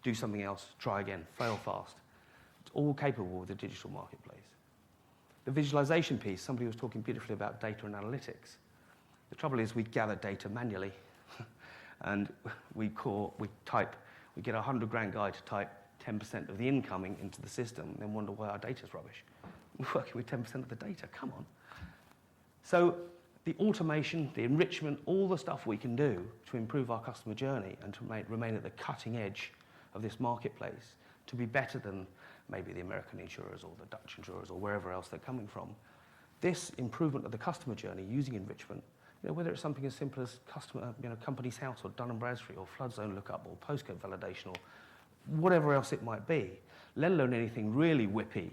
do something else, try again, fail fast. It's all capable with the digital marketplace. The visualization piece, somebody was talking beautifully about data and analytics. The trouble is we gather data manually and we get a 100 grand guy to type 10% of the incoming into the system and then wonder why our data's rubbish. We're working with 10% of the data, come on. So the automation, the enrichment, all the stuff we can do to improve our customer journey and to remain at the cutting edge of this marketplace, to be better than maybe the American insurers or the Dutch insurers or wherever else they're coming from. This improvement of the customer journey using enrichment, whether it's something as simple as company's house or Dun & Bradstreet or flood zone lookup or postcode validation or whatever else it might be, let alone anything really whippy,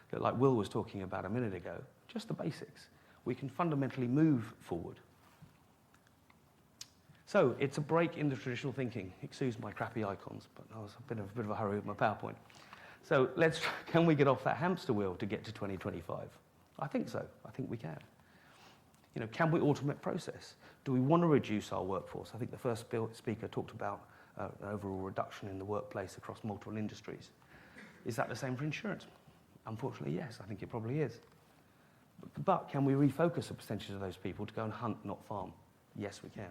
that like Will was talking about a minute ago, just the basics. We can fundamentally move forward. So it's a break in the traditional thinking. Excuse my crappy icons, but I was a bit of a hurry with my PowerPoint. So can we get off that hamster wheel to get to 2025? I think so. I think we can. Can we automate process? Do we want to reduce our workforce? I think the first speaker talked about an overall reduction in the workplace across multiple industries. Is that the same for insurance? Unfortunately, yes. I think it probably is. But can we refocus a percentage of those people to go and hunt, not farm? Yes, we can.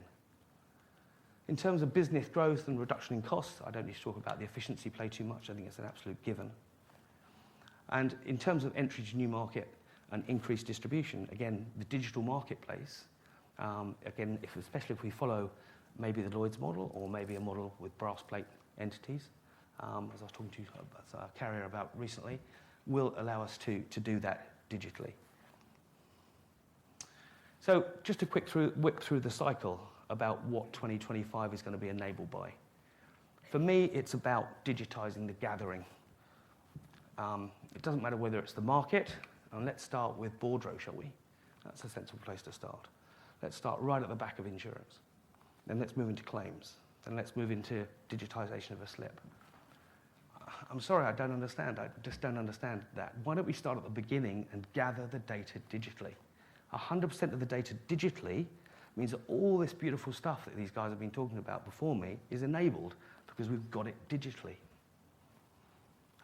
In terms of business growth and reduction in costs, I don't need to talk about the efficiency play too much. I think it's an absolute given. And in terms of entry to new market and increased distribution, again, the digital marketplace, especially if we follow maybe the Lloyd's model or maybe a model with brass plate entities, as I was talking to a carrier about recently, will allow us to do that digitally. So just a quick whip through the cycle about what 2025 is going to be enabled by. For me, it's about digitizing the gathering. It doesn't matter whether it's the market, and let's start with Bordeaux, shall we? That's a sensible place to start. Let's start right at the back of insurance. Then let's move into claims. Then let's move into digitization of a slip. I'm sorry, I don't understand. I just don't understand that. Why don't we start at the beginning and gather the data digitally? 100% of the data digitally means that all this beautiful stuff that these guys have been talking about before me is enabled because we've got it digitally.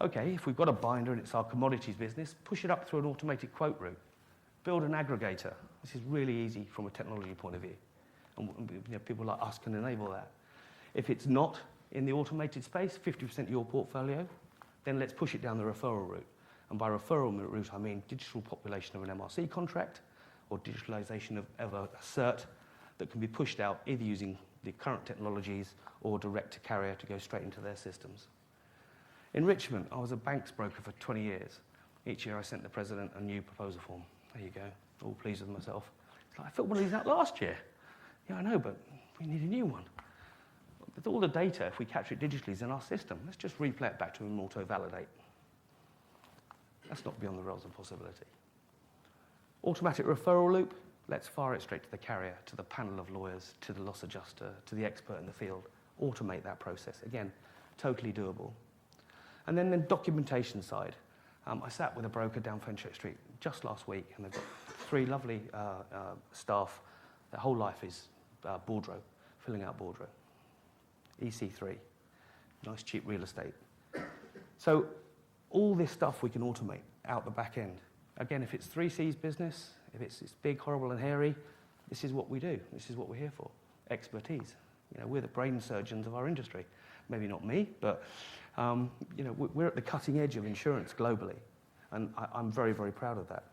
Okay, if we've got a binder and it's our commodities business, push it up through an automated quote route. Build an aggregator. This is really easy from a technology point of view. And people like us can enable that. If it's not in the automated space, 50% of your portfolio, then let's push it down the referral route. And by referral route, I mean digital population of an MRC contract or digitalization of a cert that can be pushed out either using the current technologies or direct to carrier to go straight into their systems. Enrichment. I was a banks broker for 20 years. Each year I sent the president a new proposal form. There you go. All pleased with myself. It's like, I filled one of these out last year. Yeah, I know, but we need a new one. With all the data, if we capture it digitally, is in our system. Let's just replay it back to an auto-validate. That's not beyond the realms of possibility. Automatic referral loop. Let's fire it straight to the carrier, to the panel of lawyers, to the loss adjuster, to the expert in the field. Automate that process. Again, totally doable. And then the documentation side. I sat with a broker down Fenchurch Street just last week, and they've got 3 lovely staff. Their whole life is Bordeaux, filling out Bordeaux. EC3, nice cheap real estate. So all this stuff we can automate out the back end. Again, if it's 3C's business, if it's big, horrible and hairy, this is what we do. This is what we're here for, expertise. We're the brain surgeons of our industry. Maybe not me, but we're at the cutting edge of insurance globally. And I'm very, very proud of that.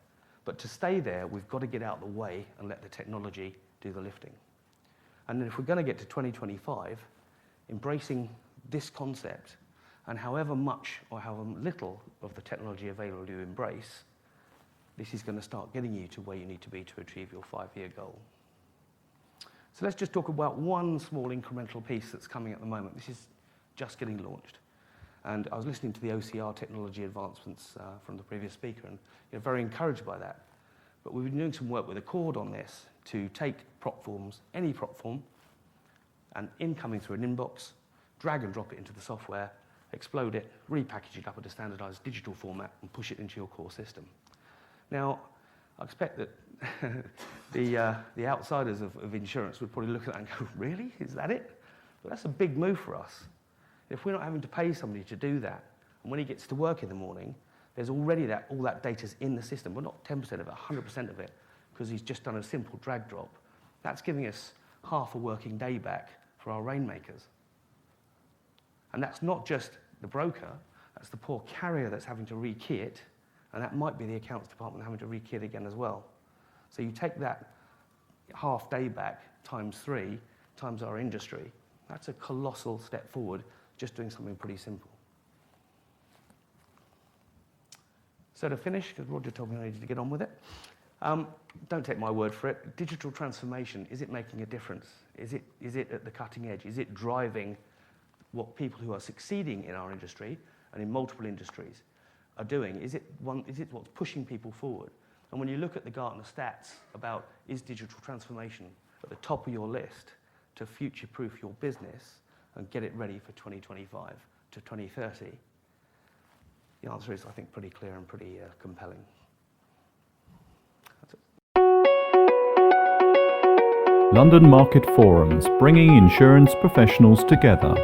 But to stay there, we've got to get out of the way and let the technology do the lifting. And then if we're going to get to 2025, embracing this concept, and however much or however little of the technology available you embrace, this is going to start getting you to where you need to be to achieve your 5-year goal. So let's just talk about one small incremental piece that's coming at the moment. This is just getting launched. And I was listening to the OCR technology advancements from the previous speaker, and very encouraged by that. But we've been doing some work with Accord on this to take prop forms, any prop form, and incoming through an inbox, drag and drop it into the software, explode it, repackage it up at a standardized digital format, and push it into your core system. Now, I expect that the outsiders of insurance would probably look at that and go, really? Is that it? But that's a big move for us. If we're not having to pay somebody to do that, and when he gets to work in the morning, there's already all that data's in the system. Well, not 10% of it, 100% of it, because he's just done a simple drag drop. That's giving us half a working day back for our rainmakers. And that's not just the broker, that's the poor carrier that's having to rekey it, and that might be the accounts department having to rekey it again as well. So you take that half day back times 3, times our industry, that's a colossal step forward, just doing something pretty simple. So to finish, because Roger told me I needed to get on with it, don't take my word for it. Digital transformation, is it making a difference? Is it at the cutting edge? Is it driving what people who are succeeding in our industry and in multiple industries are doing? Is it what's pushing people forward? And when you look at the Gartner stats about is digital transformation at the top of your list to future-proof your business and get it ready for 2025 to 2030, the answer is, I think, pretty clear and pretty compelling. That's it. London Market Forums, bringing insurance professionals together.